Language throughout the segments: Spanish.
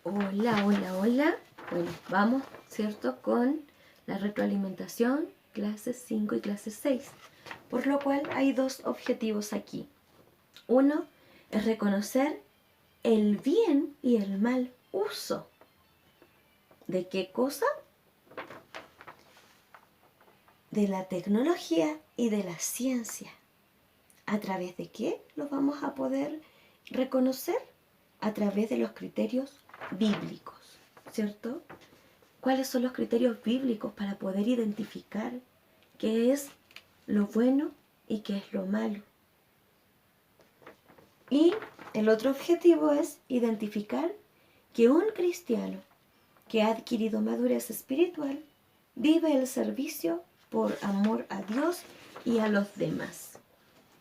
Hola, hola, hola. Bueno, vamos, ¿cierto? Con la retroalimentación, clases 5 y clase 6. Por lo cual hay dos objetivos aquí. Uno es reconocer el bien y el mal uso. ¿De qué cosa? De la tecnología y de la ciencia. ¿A través de qué lo vamos a poder reconocer? A través de los criterios bíblicos, ¿cierto? ¿Cuáles son los criterios bíblicos para poder identificar qué es lo bueno y qué es lo malo? Y el otro objetivo es identificar que un cristiano que ha adquirido madurez espiritual vive el servicio por amor a Dios y a los demás.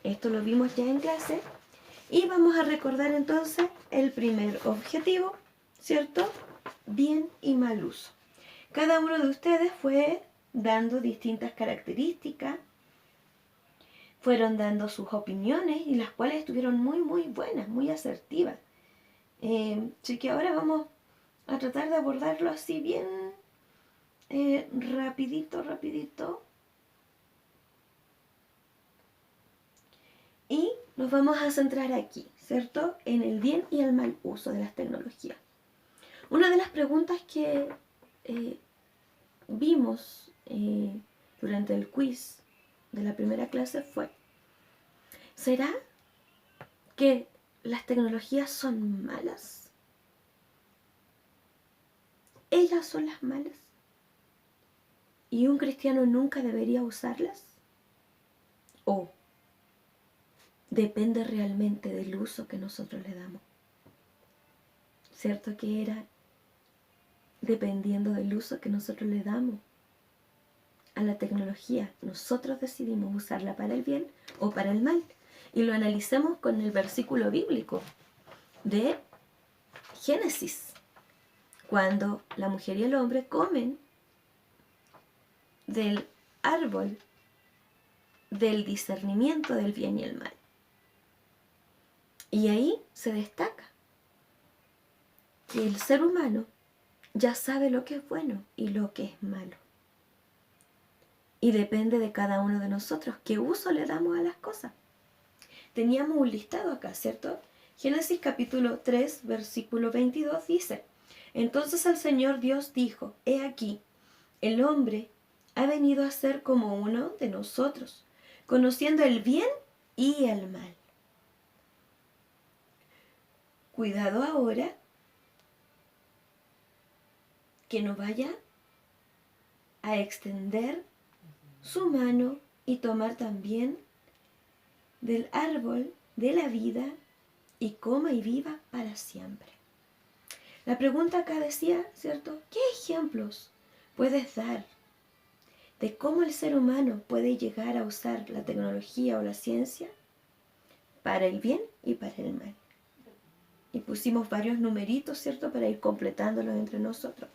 Esto lo vimos ya en clase y vamos a recordar entonces el primer objetivo, ¿cierto? Bien y mal uso. Cada uno de ustedes fue dando distintas características, fueron dando sus opiniones y las cuales estuvieron muy buenas, muy asertivas. Así que ahora vamos a tratar de abordarlo así bien rapidito. Y nos vamos a centrar aquí, ¿cierto? En el bien y el mal uso de las tecnologías. Una de las preguntas que vimos durante el quiz de la primera clase fue: ¿será que las tecnologías son malas? ¿Ellas son las malas? ¿Y un cristiano nunca debería usarlas? ¿O depende realmente del uso que nosotros le damos? ¿Cierto que era dependiendo del uso que nosotros le damos a la tecnología? Nosotros decidimos usarla para el bien o para el mal. Y lo analicemos con el versículo bíblico de Génesis, cuando la mujer y el hombre comen del árbol del discernimiento del bien y el mal. Y ahí se destaca que el ser humano ya sabe lo que es bueno y lo que es malo. Y depende de cada uno de nosotros qué uso le damos a las cosas. Teníamos un listado acá, ¿cierto? Génesis capítulo 3, versículo 22 dice: entonces el Señor Dios dijo: he aquí, el hombre ha venido a ser como uno de nosotros, conociendo el bien y el mal. Cuidado ahora que no vaya a extender su mano y tomar también del árbol de la vida y coma y viva para siempre. La pregunta acá decía, ¿cierto? ¿Qué ejemplos puedes dar de cómo el ser humano puede llegar a usar la tecnología o la ciencia para el bien y para el mal? Y pusimos varios numeritos, ¿cierto?, para ir completándolos entre nosotros.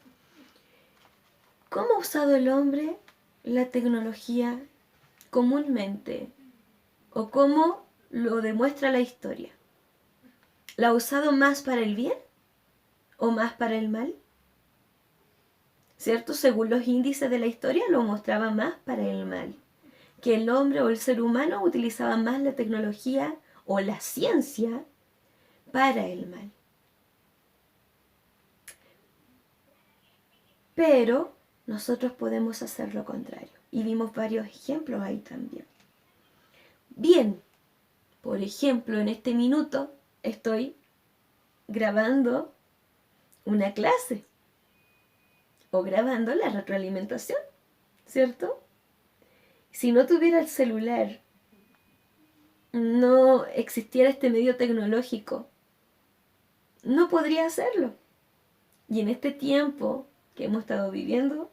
¿Cómo ha usado el hombre la tecnología comúnmente? ¿O cómo lo demuestra la historia? ¿La ha usado más para el bien o más para el mal? ¿Cierto? Según los índices de la historia, lo mostraba más para el mal. Que el hombre o el ser humano utilizaba más la tecnología o la ciencia para el mal. Pero nosotros podemos hacer lo contrario. Y vimos varios ejemplos ahí también. Bien, por ejemplo, en este minuto estoy grabando una clase o grabando la retroalimentación, ¿cierto? Si no tuviera el celular, no existiera este medio tecnológico, no podría hacerlo. Y en este tiempo que hemos estado viviendo,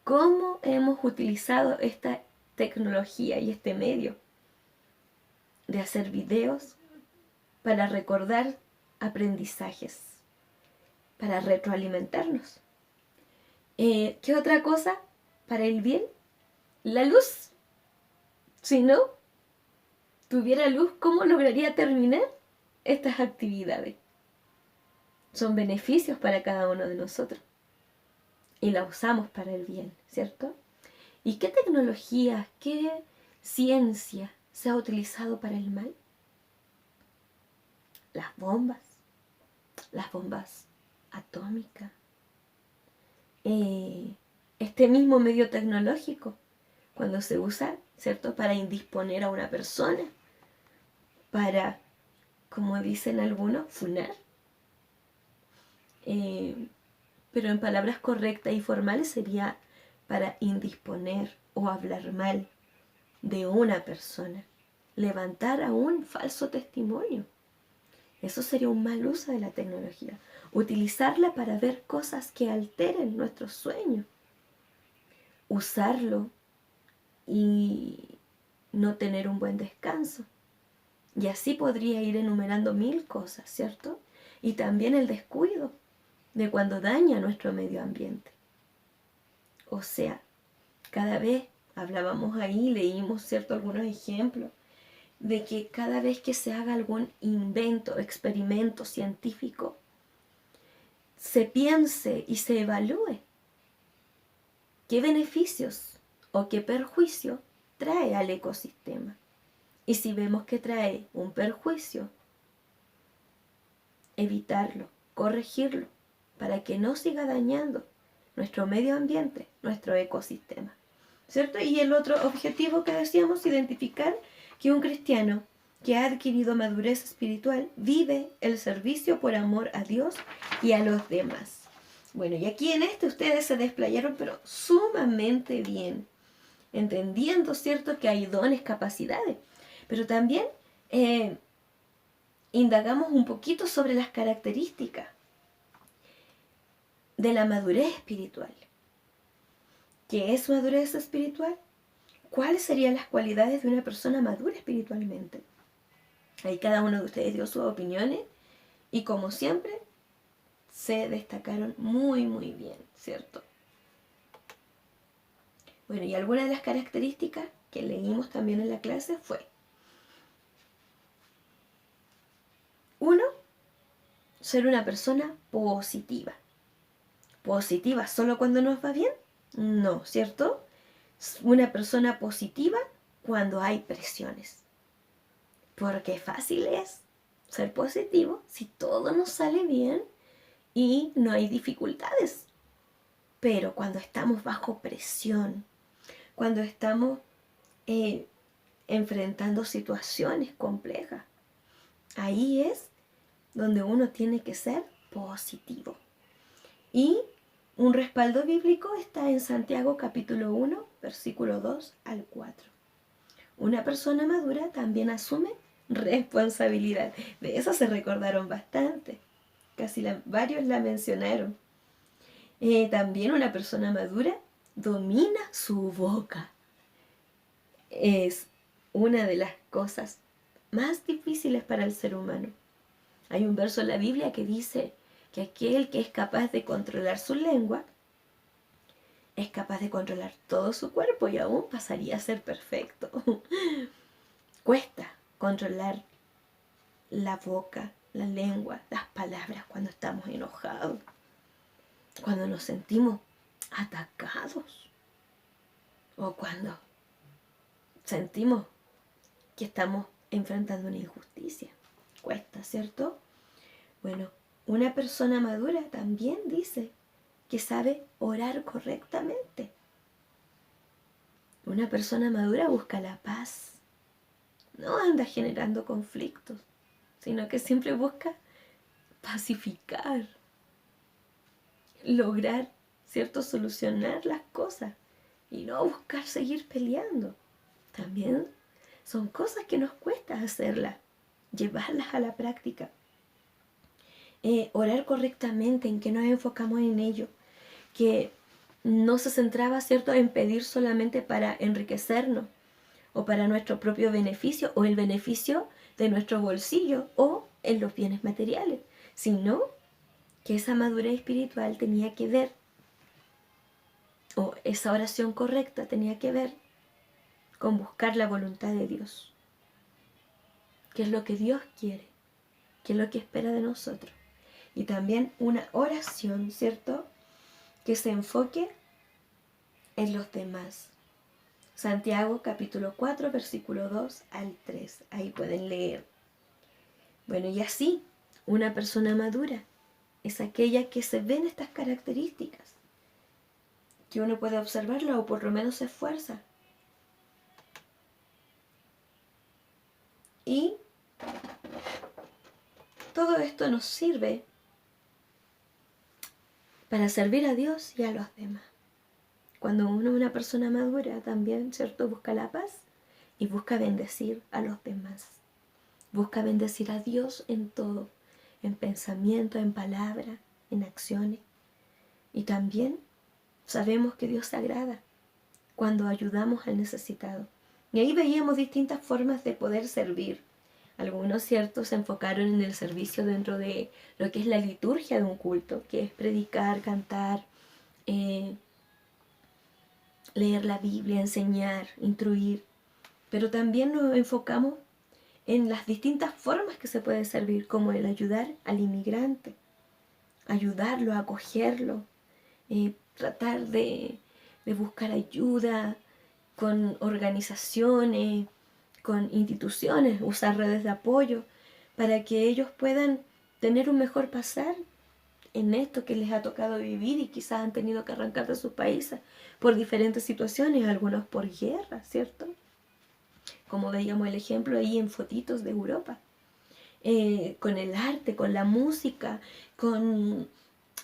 ¿cómo hemos utilizado esta tecnología y este medio de hacer videos para recordar aprendizajes, para retroalimentarnos? ¿Qué otra cosa? Para el bien, la luz. Si no tuviera luz, ¿cómo lograría terminar estas actividades? son beneficios para cada uno de nosotros y la usamos para el bien, ¿cierto? ¿Y qué tecnología, qué ciencia se ha utilizado para el mal? Las bombas atómicas, este mismo medio tecnológico, cuando se usa, ¿cierto?, para indisponer a una persona, para, como dicen algunos, funar. Pero en palabras correctas y formales sería para indisponer o hablar mal de una persona, levantar a un falso testimonio. Eso sería un mal uso de la tecnología. Utilizarla para ver cosas que alteren nuestros sueños. Usarlo y no tener un buen descanso. Y así podría ir enumerando 1000 cosas, ¿cierto? Y también el descuido de cuando daña nuestro medio ambiente. O sea, cada vez hablábamos ahí, leímos, ¿cierto?, algunos ejemplos de que cada vez que se haga algún invento, experimento científico, se piense y se evalúe qué beneficios o qué perjuicio trae al ecosistema. Y si vemos que trae un perjuicio, evitarlo, corregirlo, para que no siga dañando nuestro medio ambiente, nuestro ecosistema, ¿cierto? Y el otro objetivo que decíamos, identificar que un cristiano que ha adquirido madurez espiritual vive el servicio por amor a Dios y a los demás. Bueno, y aquí en este ustedes se desplayaron, pero sumamente bien, entendiendo, ¿cierto?, que hay dones, capacidades, pero también indagamos un poquito sobre las características de la madurez espiritual. ¿Qué es madurez espiritual? ¿Cuáles serían las cualidades de una persona madura espiritualmente? Ahí cada uno de ustedes dio sus opiniones y como siempre se destacaron muy muy bien, ¿cierto? Bueno, y algunas de las características que leímos también en la clase fue: 1. Ser una persona positiva. ¿Positiva solo cuando nos va bien? No, ¿cierto? Una persona positiva cuando hay presiones. Porque fácil es ser positivo si todo nos sale bien y no hay dificultades. Pero cuando estamos bajo presión, cuando estamos enfrentando situaciones complejas, ahí es donde uno tiene que ser positivo. Y un respaldo bíblico está en Santiago capítulo 1, versículo 2 al 4. Una persona madura también asume responsabilidad. De eso se recordaron bastante. Varios la mencionaron. También una persona madura domina su boca. Es una de las cosas más difíciles para el ser humano. Hay un verso en la Biblia que dice que aquel que es capaz de controlar su lengua es capaz de controlar todo su cuerpo y aún pasaría a ser perfecto. Cuesta controlar la boca, la lengua, las palabras cuando estamos enojados, cuando nos sentimos atacados o cuando sentimos que estamos enfrentando una injusticia. Cuesta, ¿cierto? Bueno, una persona madura también dice que sabe orar correctamente. Una persona madura busca la paz. No anda generando conflictos, sino que siempre busca pacificar, lograr, ¿cierto?, solucionar las cosas y no buscar seguir peleando. También son cosas que nos cuesta hacerlas, llevarlas a la práctica. Orar correctamente, en que nos enfocamos en ello, que no se centraba, ¿cierto?, en pedir solamente para enriquecernos o para nuestro propio beneficio o el beneficio de nuestro bolsillo o en los bienes materiales, sino que esa madurez espiritual tenía que ver, o esa oración correcta tenía que ver con buscar la voluntad de Dios. ¿Qué es lo que Dios quiere? ¿Qué es lo que espera de nosotros? y también una oración, ¿cierto?, que se enfoque en los demás. Santiago capítulo 4, versículo 2 al 3. Ahí pueden leer. Bueno, y así, una persona madura es aquella que se ve en estas características, que uno puede observarla o por lo menos se esfuerza. Y todo esto nos sirve para servir a Dios y a los demás. Cuando uno es una persona madura también, ¿cierto?, busca la paz y busca bendecir a los demás. Busca bendecir a Dios en todo, en pensamiento, en palabra, en acciones. Y también sabemos que Dios se agrada cuando ayudamos al necesitado. Y ahí veíamos distintas formas de poder servir. Algunos, ¿cierto?, se enfocaron en el servicio dentro de lo que es la liturgia de un culto, que es predicar, cantar, leer la Biblia, enseñar, instruir. Pero también nos enfocamos en las distintas formas que se puede servir, como el ayudar al inmigrante, ayudarlo, acogerlo, tratar de buscar ayuda con organizaciones, con instituciones, usar redes de apoyo para que ellos puedan tener un mejor pasar en esto que les ha tocado vivir y quizás han tenido que arrancar de sus países por diferentes situaciones, algunos por guerra, ¿cierto? Como veíamos el ejemplo ahí en fotitos de Europa, con el arte, con la música, con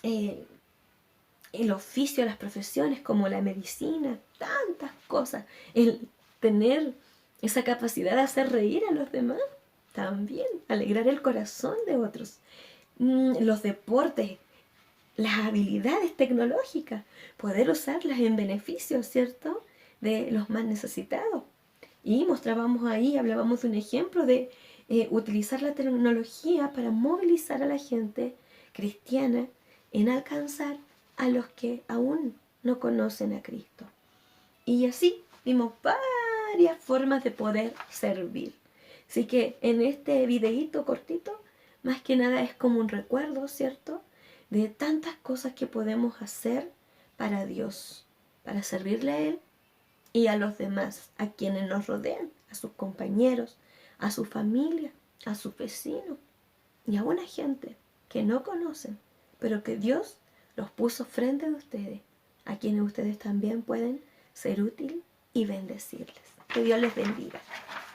el oficio, las profesiones como la medicina, tantas cosas, el tener esa capacidad de hacer reír a los demás, también alegrar el corazón de otros, los deportes, las habilidades tecnológicas, poder usarlas en beneficio, ¿cierto?, de los más necesitados. Y mostrábamos ahí, hablábamos de un ejemplo de utilizar la tecnología para movilizar a la gente cristiana en alcanzar a los que aún no conocen a Cristo. Y así vimos varias formas de poder servir. Así que en este videíto cortito, más que nada es como un recuerdo, ¿cierto?, de tantas cosas que podemos hacer para Dios, para servirle a Él y a los demás, a quienes nos rodean, a sus compañeros, a su familia, a sus vecinos y a una gente que no conocen, pero que Dios los puso frente de ustedes, a quienes ustedes también pueden ser útil y bendecirles. Que Dios les bendiga.